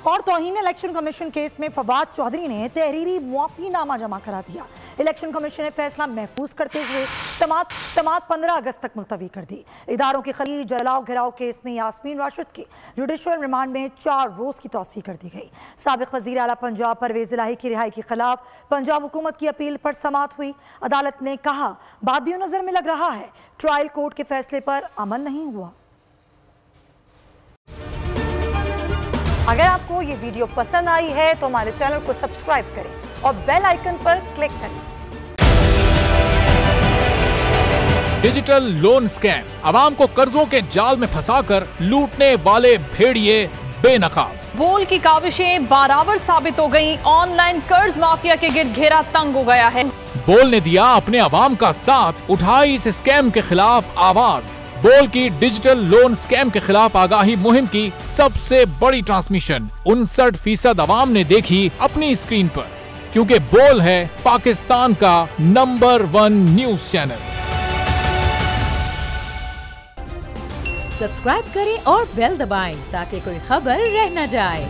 और तौहीन election commission case में फवाद चौधरी ने तहरीरी मुआफीनामा जमा करा दिया। इलेक्शन कमीशन ने फैसला महफूज करते हुए समात 15 अगस्त तक मुलतवी कर दी। इदारों की खरीद जलाओ घिराव केस में यास्मीन राशिद के जुडिशल रिमांड में 4 रोज की तौसीह कर दी गई। साबिक वजीर आला पंजाब परवेज इलाही की रिहाई के खिलाफ पंजाब हुकूमत की अपील पर समात हुई। अदालत ने कहा, बादियों नजर में लग रहा है ट्रायल कोर्ट के फैसले पर अमल नहीं हुआ। अगर आपको ये वीडियो पसंद आई है तो हमारे चैनल को सब्सक्राइब करें और बेल आइकन पर क्लिक करें। डिजिटल लोन स्कैम, आवाम को कर्जों के जाल में फंसाकर लूटने वाले भेड़िए बेनकाब। बोल की काविशें बारावर साबित हो गईं। ऑनलाइन कर्ज माफिया के गिर्द घेरा तंग हो गया है। बोल ने दिया अपने आवाम का साथ, उठाई इस स्कैम के खिलाफ आवाज। बोल की डिजिटल लोन स्कैम के खिलाफ आगाही मुहिम की सबसे बड़ी ट्रांसमिशन 59% आवाम ने देखी अपनी स्क्रीन पर, क्योंकि बोल है पाकिस्तान का नंबर 1 न्यूज चैनल। सब्सक्राइब करें और बेल दबाएं ताकि कोई खबर रह न जाए।